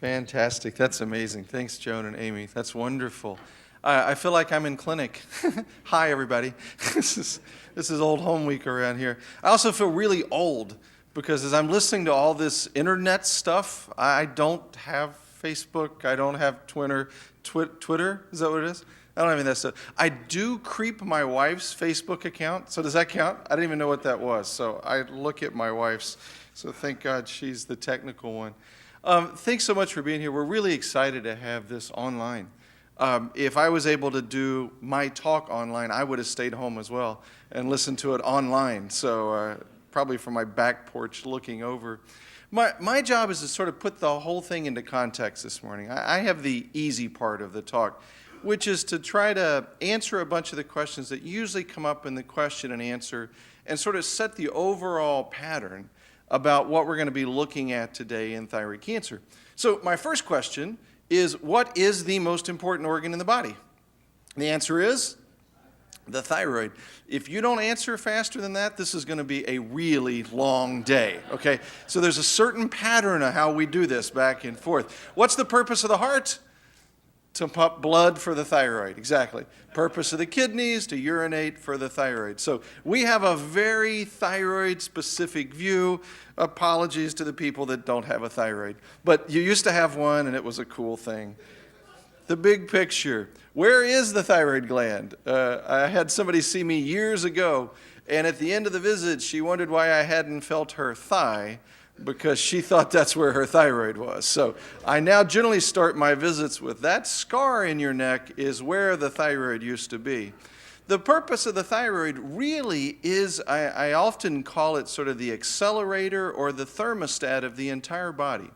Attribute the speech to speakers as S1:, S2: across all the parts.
S1: Fantastic. That's amazing. Thanks, Joan and Amy. That's wonderful. I feel like I'm in clinic. Hi, everybody. This is old home week around here. I also feel really old because as I'm listening to all this internet stuff, I don't have Facebook. I don't have Twitter. Twitter? Is that what it is? I don't have any of that stuff. I do creep my wife's Facebook account. So does that count? I didn't even know what that was. So I look at my wife's. So thank God she's the technical one. Thanks so much for being here. We're really excited to have this online. If I was able to do my talk online, I would have stayed home as well and listened to it online. So probably from my back porch looking over. My job is to sort of put the whole thing into context this morning. I have the easy part of the talk, which is to try to answer a bunch of the questions that usually come up in the question and answer and sort of set the overall pattern about what we're going to be looking at today in thyroid cancer. So my first question is, what is the most important organ in the body? The answer is the thyroid. If you don't answer faster than that, this is going to be a really long day, okay? So there's a certain pattern of how we do this back and forth. What's the purpose of the heart? To pump blood for the thyroid, exactly. Purpose of the kidneys, to urinate for the thyroid. So we have a very thyroid-specific view. Apologies to the people that don't have a thyroid. But you used to have one, and it was a cool thing. The big picture. Where is the thyroid gland? I had somebody see me years ago, and at the end of the visit, she wondered why I hadn't felt her thigh, because she thought that's where her thyroid was. So I now generally start my visits with that scar in your neck is where the thyroid used to be. The purpose of the thyroid really is, I often call it sort of the accelerator or the thermostat of the entire body.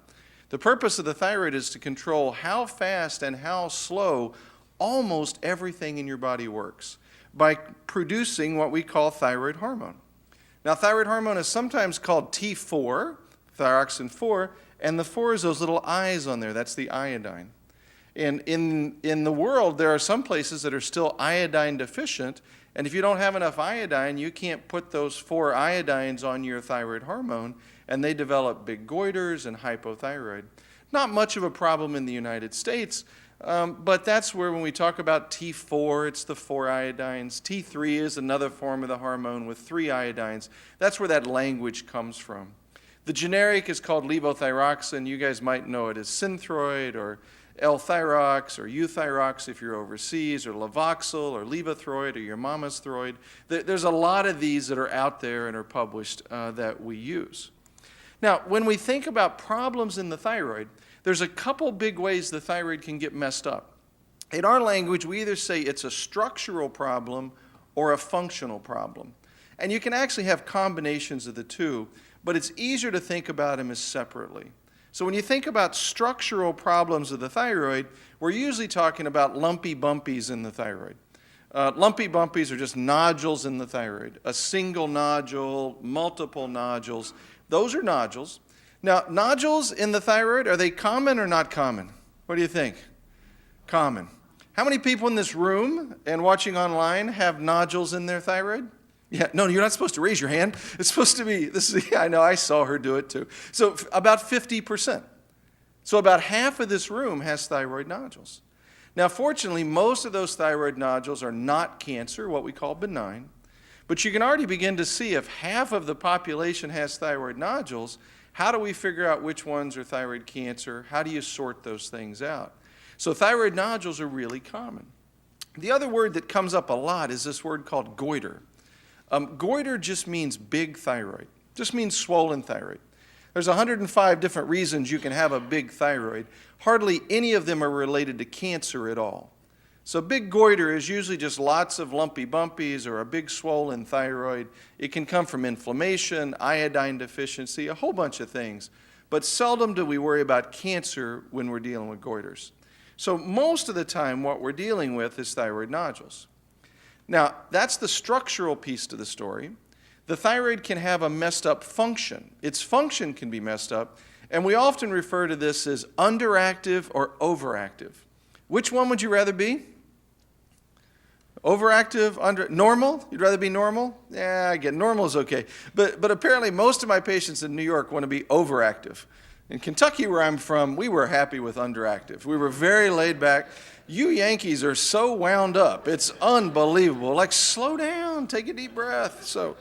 S1: The purpose of the thyroid is to control how fast and how slow almost everything in your body works by producing what we call thyroid hormone. Now, thyroid hormone is sometimes called T4, thyroxine 4, and the 4 is those little eyes on there. That's the iodine. And in the world, there are some places that are still iodine deficient, and if you don't have enough iodine, you can't put those 4 iodines on your thyroid hormone, and they develop big goiters and hypothyroid. Not much of a problem in the United States, but that's where when we talk about T4, it's the 4 iodines. T3 is another form of the hormone with 3 iodines. That's where that language comes from. The generic is called levothyroxine. You guys might know it as Synthroid or L-Thyrox or Euthyrox if you're overseas, or Levoxyl or Levothyroid or your mama's Throid. There's a lot of these that are out there and are published that we use. Now, when we think about problems in the thyroid, there's a couple big ways the thyroid can get messed up. In our language, we either say it's a structural problem or a functional problem. And you can actually have combinations of the two, but it's easier to think about them as separately. So when you think about structural problems of the thyroid, we're usually talking about lumpy bumpies in the thyroid. Lumpy bumpies are just nodules in the thyroid. A single nodule, multiple nodules. Those are nodules. Now, nodules in the thyroid, are they common or not common? What do you think? Common. How many people in this room and watching online have nodules in their thyroid? Yeah, no, you're not supposed to raise your hand. It's supposed to be, I know, I saw her do it too. So about 50%. So about half of this room has thyroid nodules. Now, fortunately, most of those thyroid nodules are not cancer, what we call benign. But you can already begin to see if half of the population has thyroid nodules, how do we figure out which ones are thyroid cancer? How do you sort those things out? So thyroid nodules are really common. The other word that comes up a lot is this word called goiter. Goiter just means big thyroid, just means swollen thyroid. There's 105 different reasons you can have a big thyroid. Hardly any of them are related to cancer at all. So big goiter is usually just lots of lumpy bumpies or a big swollen thyroid. It can come from inflammation, iodine deficiency, a whole bunch of things. But seldom do we worry about cancer when we're dealing with goiters. So most of the time what we're dealing with is thyroid nodules. Now, that's the structural piece to the story. The thyroid can have a messed up function. Its function can be messed up, and we often refer to this as underactive or overactive. Which one would you rather be? Overactive, normal? You'd rather be normal? Yeah, I get normal is okay. But apparently most of my patients in New York want to be overactive. In Kentucky, where I'm from, we were happy with underactive. We were very laid back. You Yankees are so wound up. It's unbelievable. Like, slow down, take a deep breath. So,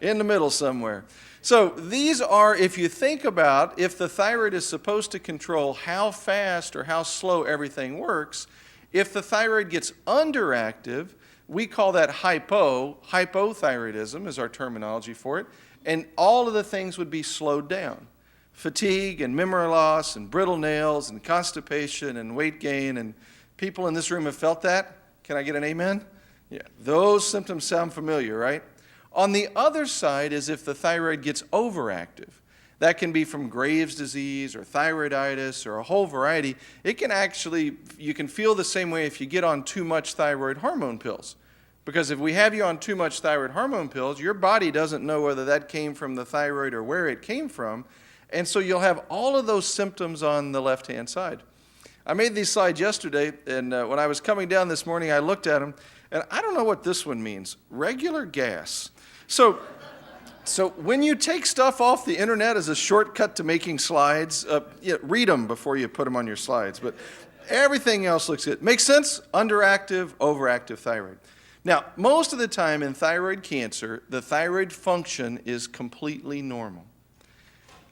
S1: in the middle somewhere. So, these are, if you think about, if the thyroid is supposed to control how fast or how slow everything works, if the thyroid gets underactive, we call that hypothyroidism is our terminology for it, and all of the things would be slowed down. Fatigue and memory loss and brittle nails and constipation and weight gain, and people in this room have felt that. Can I get an amen? Yeah, those symptoms sound familiar, right? On the other side is if the thyroid gets overactive. That can be from Graves' disease or thyroiditis or a whole variety. It can actually, you can feel the same way if you get on too much thyroid hormone pills. Because if we have you on too much thyroid hormone pills, your body doesn't know whether that came from the thyroid or where it came from. And so you'll have all of those symptoms on the left-hand side. I made these slides yesterday, and when I was coming down this morning, I looked at them, and I don't know what this one means. Regular gas. So when you take stuff off the internet as a shortcut to making slides, read them before you put them on your slides. But everything else looks good. Makes sense? Underactive, overactive thyroid. Now, most of the time in thyroid cancer, the thyroid function is completely normal.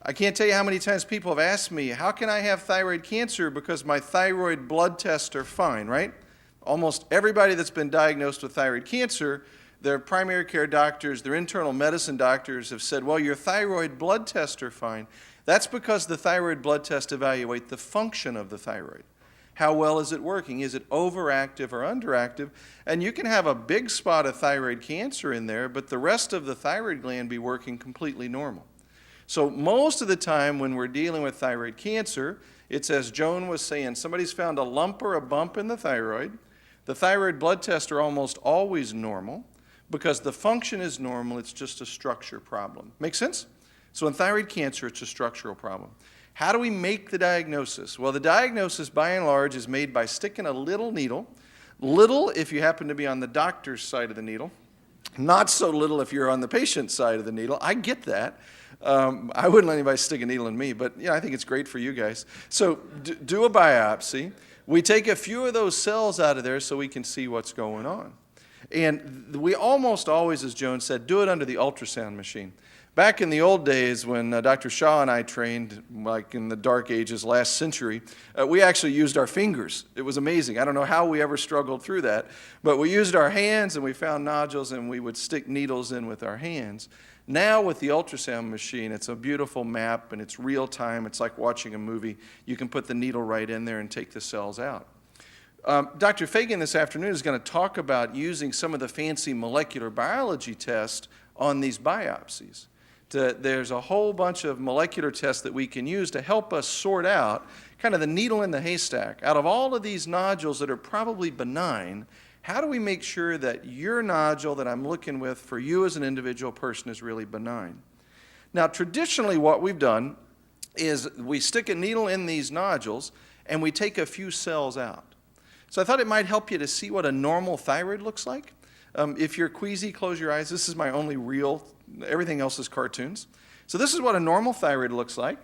S1: I can't tell you how many times people have asked me, how can I have thyroid cancer because my thyroid blood tests are fine, right? Almost everybody that's been diagnosed with thyroid cancer, their primary care doctors, their internal medicine doctors have said, well, your thyroid blood tests are fine. That's because the thyroid blood tests evaluate the function of the thyroid. How well is it working? Is it overactive or underactive? And you can have a big spot of thyroid cancer in there, but the rest of the thyroid gland be working completely normal. So most of the time when we're dealing with thyroid cancer, it's as Joan was saying, somebody's found a lump or a bump in the thyroid. The thyroid blood tests are almost always normal. Because the function is normal, it's just a structure problem. Make sense? So in thyroid cancer, it's a structural problem. How do we make the diagnosis? Well, the diagnosis, by and large, is made by sticking a little needle. Little if you happen to be on the doctor's side of the needle. Not so little if you're on the patient's side of the needle. I get that. I wouldn't let anybody stick a needle in me, but I think it's great for you guys. So do a biopsy. We take a few of those cells out of there so we can see what's going on. And we almost always, as Joan said, do it under the ultrasound machine. Back in the old days when Dr. Shaw and I trained, like in the dark ages last century, we actually used our fingers. It was amazing. I don't know how we ever struggled through that, but we used our hands and we found nodules and we would stick needles in with our hands. Now with the ultrasound machine, it's a beautiful map and it's real time. It's like watching a movie. You can put the needle right in there and take the cells out. Dr. Fagan this afternoon is going to talk about using some of the fancy molecular biology tests on these biopsies. There's a whole bunch of molecular tests that we can use to help us sort out kind of the needle in the haystack. Out of all of these nodules that are probably benign, how do we make sure that your nodule that I'm looking with for you as an individual person is really benign? Now, traditionally what we've done is we stick a needle in these nodules and we take a few cells out. So I thought it might help you to see what a normal thyroid looks like. If you're queasy, close your eyes. This is my only real, everything else is cartoons. So this is what a normal thyroid looks like.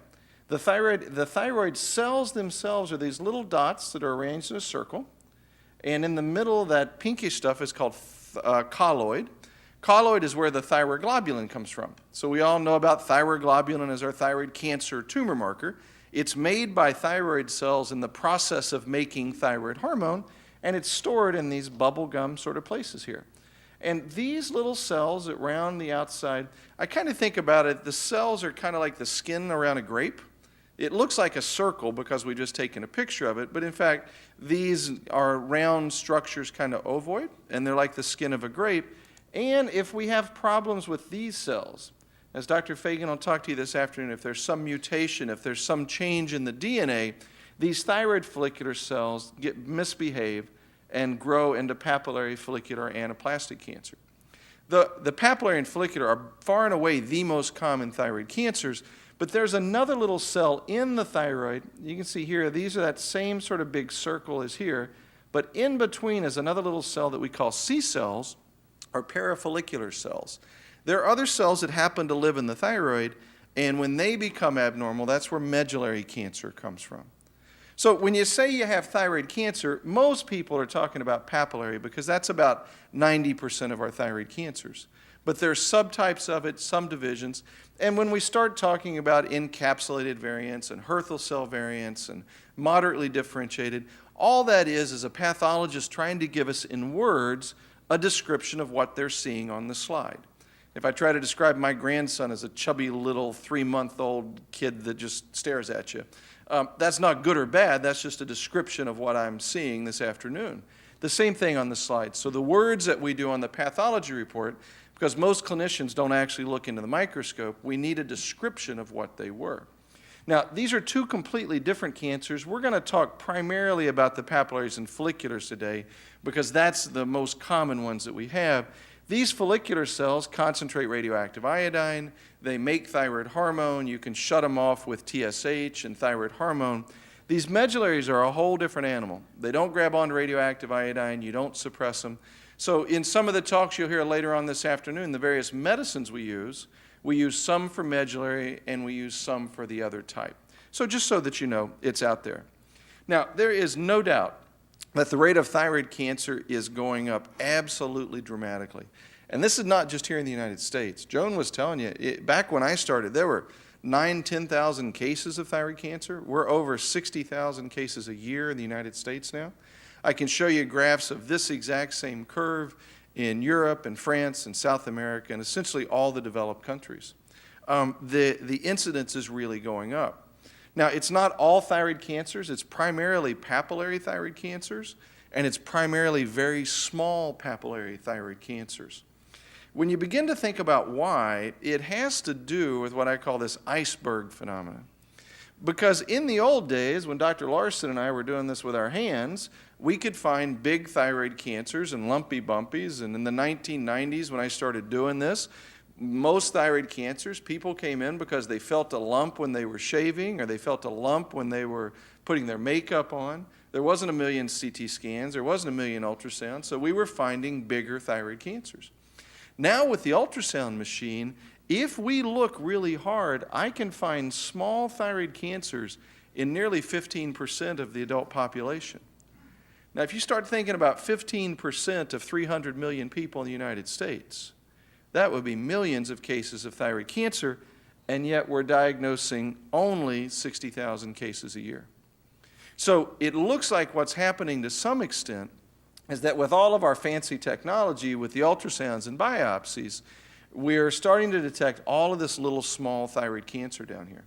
S1: The thyroid cells themselves are these little dots that are arranged in a circle. And in the middle, that pinkish stuff is called colloid. Colloid is where the thyroglobulin comes from. So we all know about thyroglobulin as our thyroid cancer tumor marker. It's made by thyroid cells in the process of making thyroid hormone, and it's stored in these bubble gum sort of places here. And these little cells around the outside, I kind of think about it, the cells are kind of like the skin around a grape. It looks like a circle because we've just taken a picture of it, but in fact, these are round structures, kind of ovoid, and they're like the skin of a grape. And if we have problems with these cells, as Dr. Fagan will talk to you this afternoon, if there's some mutation, if there's some change in the DNA, these thyroid follicular cells misbehave and grow into papillary follicular anaplastic cancer. The papillary and follicular are far and away the most common thyroid cancers, but there's another little cell in the thyroid. You can see here, these are that same sort of big circle as here, but in between is another little cell that we call C cells, or parafollicular cells. There are other cells that happen to live in the thyroid, And when they become abnormal, that's where medullary cancer comes from. So when you say you have thyroid cancer, most people are talking about papillary because that's about 90% of our thyroid cancers. But there are subtypes of it, some divisions. And when we start talking about encapsulated variants and Hürthle cell variants and moderately differentiated, all that is a pathologist trying to give us in words a description of what they're seeing on the slide. If I try to describe my grandson as a chubby little 3-month-old kid that just stares at you, that's not good or bad, that's just a description of what I'm seeing this afternoon. The same thing on the slide. So the words that we do on the pathology report, because most clinicians don't actually look into the microscope, we need a description of what they were. Now, these are two completely different cancers. We're going to talk primarily about the papillaries and folliculars today because that's the most common ones that we have. These follicular cells concentrate radioactive iodine. They make thyroid hormone. You can shut them off with TSH and thyroid hormone. These medullaries are a whole different animal. They don't grab onto radioactive iodine. You don't suppress them. So in some of the talks you'll hear later on this afternoon, the various medicines we use some for medullary and we use some for the other type. So just so that you know, it's out there. Now, there is no doubt that the rate of thyroid cancer is going up absolutely dramatically. And this is not just here in the United States. Joan was telling you, back when I started, there were 9,000, 10,000 cases of thyroid cancer. We're over 60,000 cases a year in the United States now. I can show you graphs of this exact same curve in Europe and France and South America and essentially all the developed countries. The incidence is really going up. Now, it's not all thyroid cancers. It's primarily papillary thyroid cancers, and it's primarily very small papillary thyroid cancers. When you begin to think about why, it has to do with what I call this iceberg phenomenon. Because in the old days, when Dr. Larson and I were doing this with our hands, we could find big thyroid cancers and lumpy bumpies. And in the 1990s, when I started doing this, most thyroid cancers, people came in because they felt a lump when they were shaving or they felt a lump when they were putting their makeup on. There wasn't a million CT scans. There wasn't a million ultrasounds. So we were finding bigger thyroid cancers. Now with the ultrasound machine, if we look really hard, I can find small thyroid cancers in nearly 15% of the adult population. Now, if you start thinking about 15% of 300 million people in the United States, that would be millions of cases of thyroid cancer, and yet we're diagnosing only 60,000 cases a year. So it looks like what's happening to some extent is that with all of our fancy technology, with the ultrasounds and biopsies, we're starting to detect all of this little small thyroid cancer down here.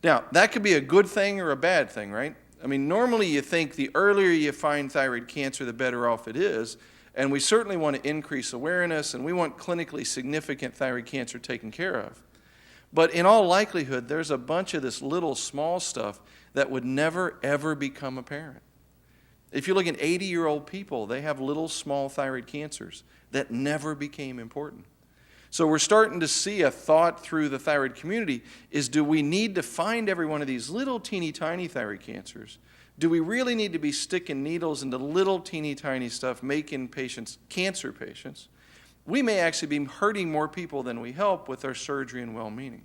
S1: Now, that could be a good thing or a bad thing, right? I mean, normally you think the earlier you find thyroid cancer, the better off it is. And we certainly want to increase awareness, and we want clinically significant thyroid cancer taken care of. But in all likelihood, there's a bunch of this little small stuff that would never, ever become apparent. If you look at 80-year-old people, they have little small thyroid cancers that never became important. So we're starting to see a thought through the thyroid community is, do we need to find every one of these little teeny tiny thyroid cancers? Do we really need to be sticking needles into little teeny tiny stuff, making patients cancer patients? We may actually be hurting more people than we help with our surgery and well-meaning.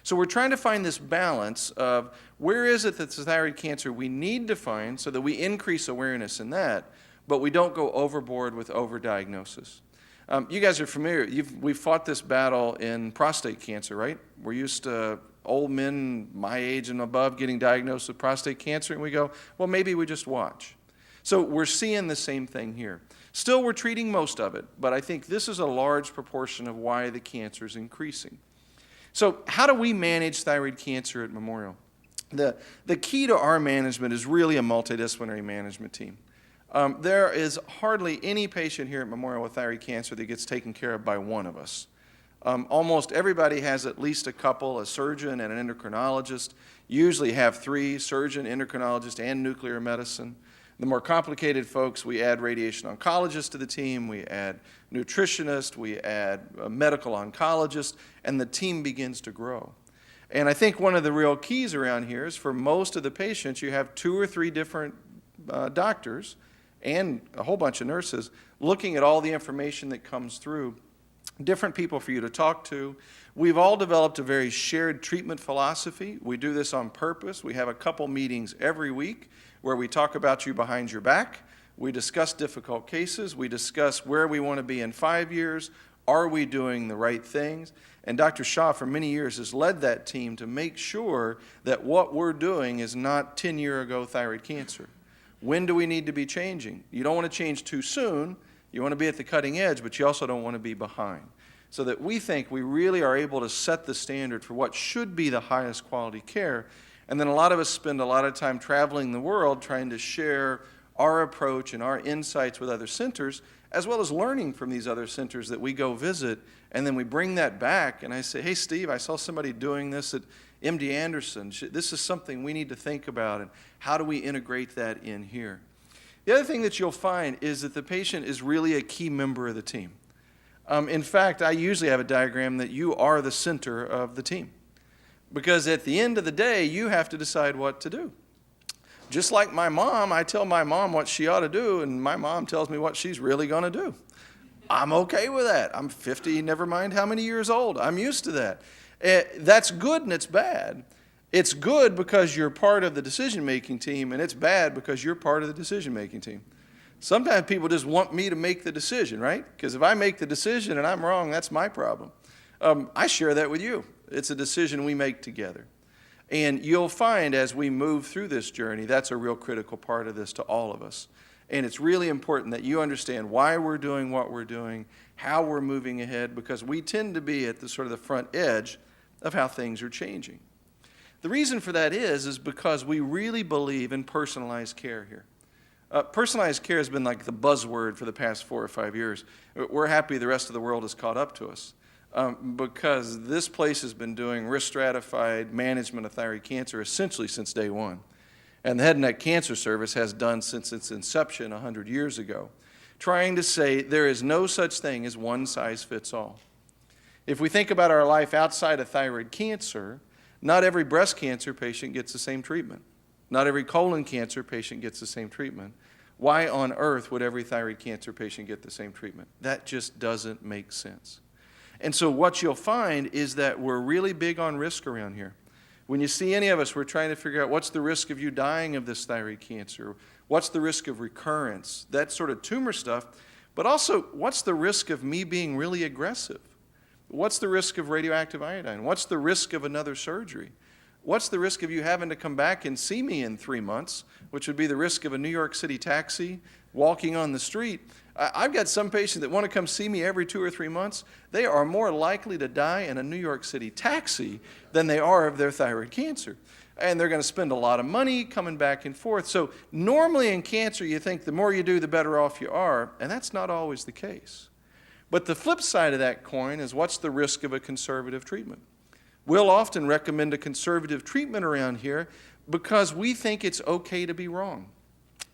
S1: So we're trying to find this balance of where is it that's the thyroid cancer we need to find so that we increase awareness in that, but we don't go overboard with overdiagnosis. You guys are familiar. We've fought this battle in prostate cancer, right? We're used to old men my age and above getting diagnosed with prostate cancer, and we go, well, maybe we just watch. So we're seeing the same thing here. Still, we're treating most of it, but I think this is a large proportion of why the cancer is increasing. So how do we manage thyroid cancer at Memorial? The key to our management is really a multidisciplinary management team. There is hardly any patient here at Memorial with thyroid cancer that gets taken care of by one of us. Almost everybody has at least a couple, a surgeon and an endocrinologist. Usually have 3, surgeon, endocrinologist, and nuclear medicine. The more complicated folks, we add radiation oncologists to the team, we add nutritionists, we add a medical oncologist, and the team begins to grow. And I think one of the real keys around here is for most of the patients, you have 2 or 3 different doctors and a whole bunch of nurses looking at all the information that comes through different people for you to talk to. We've all developed a very shared treatment philosophy. We do this on purpose. We have a couple meetings every week where we talk about you behind your back. We discuss difficult cases. We discuss where we want to be in 5 years. Are we doing the right things? And Dr. Shaw, for many years, has led that team to make sure that what we're doing is not 10-year-ago thyroid cancer. When do we need to be changing? You don't want to change too soon. You want to be at the cutting edge, but you also don't want to be behind. So that we think we really are able to set the standard for what should be the highest quality care. And then a lot of us spend a lot of time traveling the world trying to share our approach and our insights with other centers, as well as learning from these other centers that we go visit, and then we bring that back, and I say, hey, Steve, I saw somebody doing this at MD Anderson. This is something we need to think about, and how do we integrate that in here? The other thing that you'll find is that the patient is really a key member of the team. In fact, I usually have a diagram that you are the center of the team, because at the end of the day, you have to decide what to do. Just like my mom, I tell my mom what she ought to do, and my mom tells me what she's really going to do. I'm okay with that. I'm 50, never mind how many years old. I'm used to that. That's good and it's bad. It's good because you're part of the decision-making team, and it's bad because you're part of the decision-making team. Sometimes people just want me to make the decision, right? Because if I make the decision and I'm wrong, that's my problem. I share that with you. It's a decision we make together. And you'll find as we move through this journey, that's a real critical part of this to all of us. And it's really important that you understand why we're doing what we're doing, how we're moving ahead, because we tend to be at the sort of the front edge of how things are changing. The reason for that is because we really believe in personalized care here. Personalized care has been like the buzzword for the past 4 or 5 years. We're happy the rest of the world has caught up to us. Because this place has been doing risk-stratified management of thyroid cancer essentially since day one. And the Head and Neck Cancer Service has done since its inception 100 years ago, trying to say there is no such thing as one size fits all. If we think about our life outside of thyroid cancer, not every breast cancer patient gets the same treatment. Not every colon cancer patient gets the same treatment. Why on earth would every thyroid cancer patient get the same treatment? That just doesn't make sense. And so what you'll find is that we're really big on risk around here. When you see any of us, we're trying to figure out what's the risk of you dying of this thyroid cancer, what's the risk of recurrence, that sort of tumor stuff, but also what's the risk of me being really aggressive? What's the risk of radioactive iodine? What's the risk of another surgery? What's the risk of you having to come back and see me in 3 months, which would be the risk of a New York City taxi, walking on the street? I've got some patients that want to come see me every 2 or 3 months. They are more likely to die in a New York City taxi than they are of their thyroid cancer. And they're going to spend a lot of money coming back and forth. So normally in cancer, you think the more you do, the better off you are, and that's not always the case. But the flip side of that coin is what's the risk of a conservative treatment? We'll often recommend a conservative treatment around here because we think it's okay to be wrong.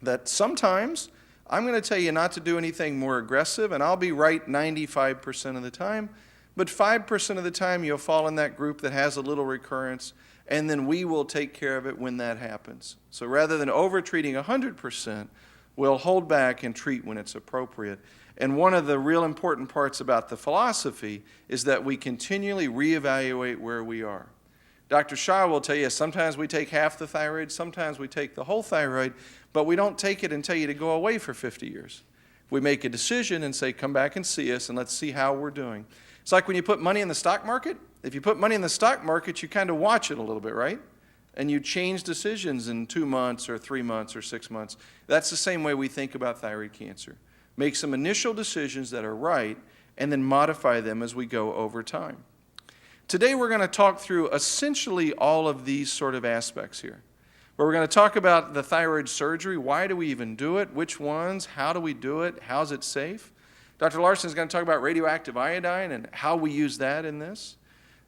S1: That sometimes I'm going to tell you not to do anything more aggressive, and I'll be right 95% of the time, but 5% of the time you'll fall in that group that has a little recurrence, and then we will take care of it when that happens. So rather than over-treating 100%, we'll hold back and treat when it's appropriate. And one of the real important parts about the philosophy is that we continually reevaluate where we are. Dr. Shaw will tell you sometimes we take half the thyroid, sometimes we take the whole thyroid, but we don't take it and tell you to go away for 50 years. We make a decision and say, come back and see us and let's see how we're doing. It's like when you put money in the stock market. If you put money in the stock market, you kind of watch it a little bit, right? And you change decisions in 2 months or 3 months or 6 months. That's the same way we think about thyroid cancer. Make some initial decisions that are right and then modify them as we go over time. Today we're going to talk through essentially all of these sort of aspects here. But we're going to talk about the thyroid surgery. Why do we even do it? Which ones? How do we do it? How's it safe? Dr. Larson is going to talk about radioactive iodine and how we use that in this.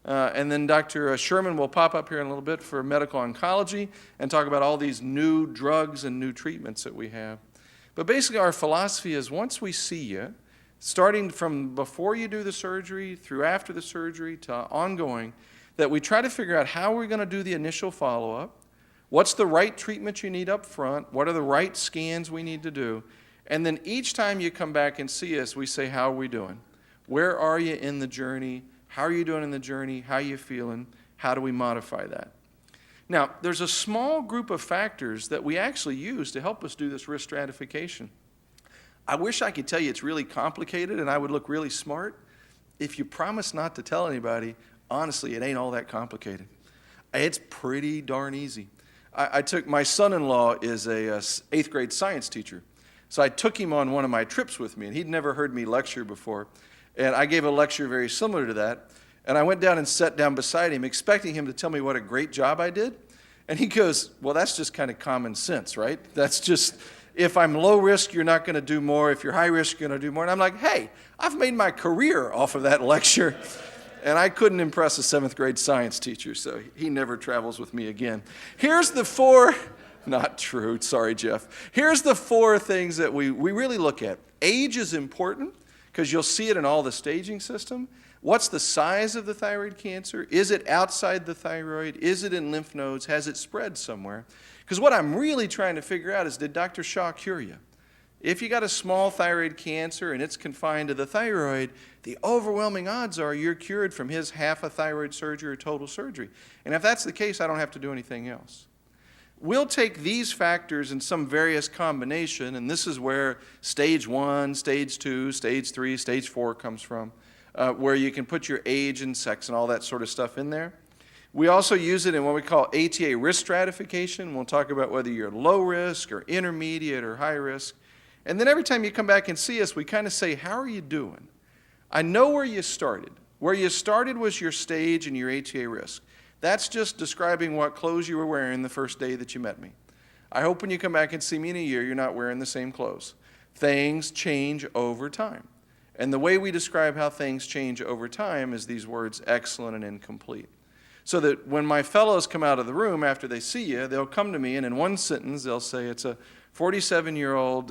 S1: And then Dr. Sherman will pop up here in a little bit for medical oncology and talk about all these new drugs and new treatments that we have. But basically our philosophy is once we see you, starting from before you do the surgery, through after the surgery, to ongoing, that we try to figure out how we're going to do the initial follow-up, what's the right treatment you need up front, what are the right scans we need to do, and then each time you come back and see us, we say, how are we doing? Where are you in the journey? How are you doing in the journey? How are you feeling? How do we modify that? Now, there's a small group of factors that we actually use to help us do this risk stratification. I wish I could tell you it's really complicated and I would look really smart. If you promise not to tell anybody, honestly, it ain't all that complicated. It's pretty darn easy. My son-in-law is a 8th grade science teacher. So I took him on one of my trips with me, and he'd never heard me lecture before. And I gave a lecture very similar to that. And I went down and sat down beside him, expecting him to tell me what a great job I did. And he goes, well, that's just kind of common sense, right? That's just, if I'm low risk, you're not going to do more. If you're high risk, you're going to do more. And I'm like, hey, I've made my career off of that lecture. And I couldn't impress a 7th grade science teacher, so he never travels with me again. Here's the 4, not true, sorry, Jeff. Here's the 4 things that we really look at. Age is important, because you'll see it in all the staging system. What's the size of the thyroid cancer? Is it outside the thyroid? Is it in lymph nodes? Has it spread somewhere? Because what I'm really trying to figure out is, did Dr. Shaw cure you? If you got a small thyroid cancer and it's confined to the thyroid, the overwhelming odds are you're cured from his half a thyroid surgery or total surgery. And if that's the case, I don't have to do anything else. We'll take these factors in some various combination, and this is where stage 1, stage 2, stage 3, stage 4 comes from, where you can put your age and sex and all that sort of stuff in there. We also use it in what we call ATA risk stratification. We'll talk about whether you're low risk or intermediate or high risk. And then every time you come back and see us, we kind of say, how are you doing? I know where you started. Where you started was your stage and your ATA risk. That's just describing what clothes you were wearing the first day that you met me. I hope when you come back and see me in a year, you're not wearing the same clothes. Things change over time. And the way we describe how things change over time is these words, excellent and incomplete. So that when my fellows come out of the room after they see you, they'll come to me and in one sentence they'll say it's a 47-year-old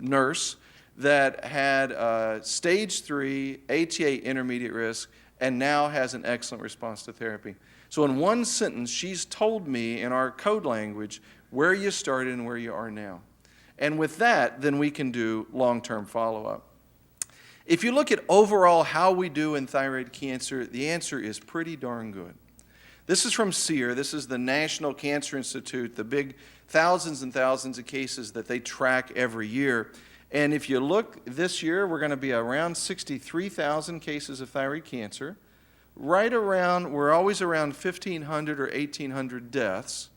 S1: nurse that had stage 3 ATA intermediate risk and now has an excellent response to therapy. So in one sentence, she's told me in our code language where you started and where you are now. And with that, then we can do long-term follow-up. If you look at overall how we do in thyroid cancer, the answer is pretty darn good. This is from SEER. This is the National Cancer Institute, the big thousands and thousands of cases that they track every year. And if you look this year, we're going to be around 63,000 cases of thyroid cancer. We're always around 1,500 or 1,800 deaths.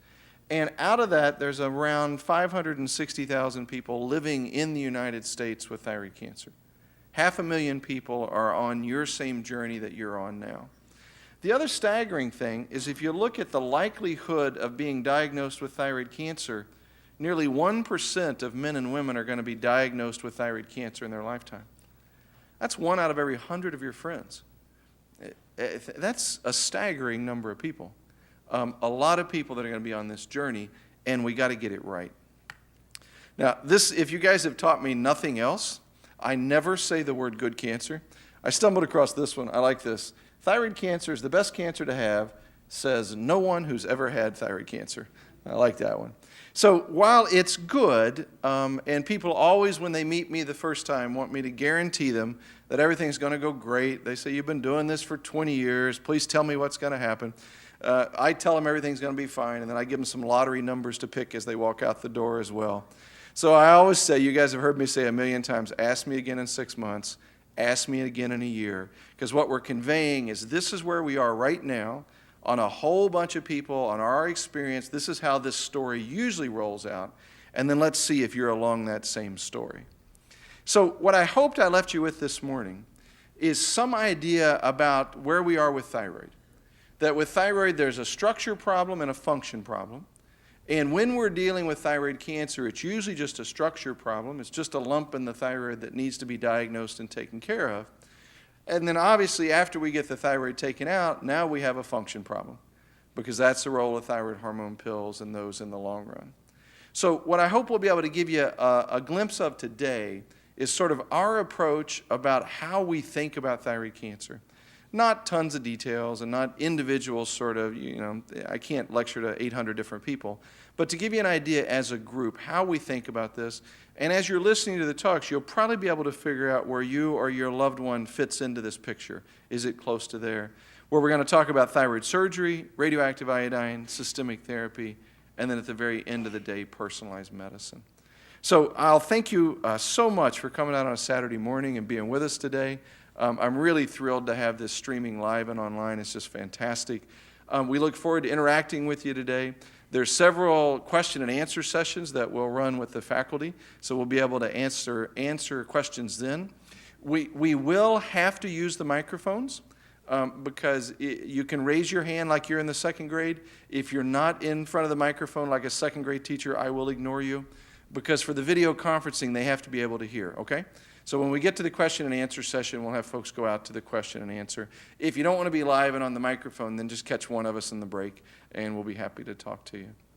S1: And out of that, there's around 560,000 people living in the United States with thyroid cancer. 500,000 people are on your same journey that you're on now. The other staggering thing is if you look at the likelihood of being diagnosed with thyroid cancer, nearly 1% of men and women are going to be diagnosed with thyroid cancer in their lifetime. That's 1 out of every 100 of your friends. That's a staggering number of people. A lot of people that are going to be on this journey, and we got to get it right. Now, if you guys have taught me nothing else, I never say the word good cancer. I stumbled across this one. I like this. Thyroid cancer is the best cancer to have, says no one who's ever had thyroid cancer. I like that one. So while it's good, and people always, when they meet me the first time, want me to guarantee them that everything's going to go great. They say, you've been doing this for 20 years. Please tell me what's going to happen. I tell them everything's going to be fine, and then I give them some lottery numbers to pick as they walk out the door as well. So I always say, you guys have heard me say a million times, ask me again in 6 months. Ask me again in a year, because what we're conveying is this is where we are right now on a whole bunch of people, on our experience. This is how this story usually rolls out, and then let's see if you're along that same story. So what I hoped I left you with this morning is some idea about where we are with thyroid. That with thyroid, there's a structure problem and a function problem. And when we're dealing with thyroid cancer, it's usually just a structure problem. It's just a lump in the thyroid that needs to be diagnosed and taken care of. And then obviously after we get the thyroid taken out, now we have a function problem, because that's the role of thyroid hormone pills and those in the long run. So what I hope we'll be able to give you a glimpse of today is sort of our approach about how we think about thyroid cancer. Not tons of details and not individual sort of, I can't lecture to 800 different people, but to give you an idea as a group, how we think about this. And as you're listening to the talks, you'll probably be able to figure out where you or your loved one fits into this picture. Is it close to there? Where we're going to talk about thyroid surgery, radioactive iodine, systemic therapy, and then at the very end of the day, personalized medicine. So I'll thank you so much for coming out on a Saturday morning and being with us today. I'm really thrilled to have this streaming live and online. It's just fantastic. We look forward to interacting with you today. There's several question and answer sessions that we'll run with the faculty, so we'll be able to answer questions then. We will have to use the microphones because you can raise your hand like you're in the second grade. If you're not in front of the microphone like a second grade teacher, I will ignore you, because for the video conferencing, they have to be able to hear, okay? So when we get to the question and answer session, we'll have folks go out to the question and answer. If you don't want to be live and on the microphone, then just catch one of us in the break, and we'll be happy to talk to you.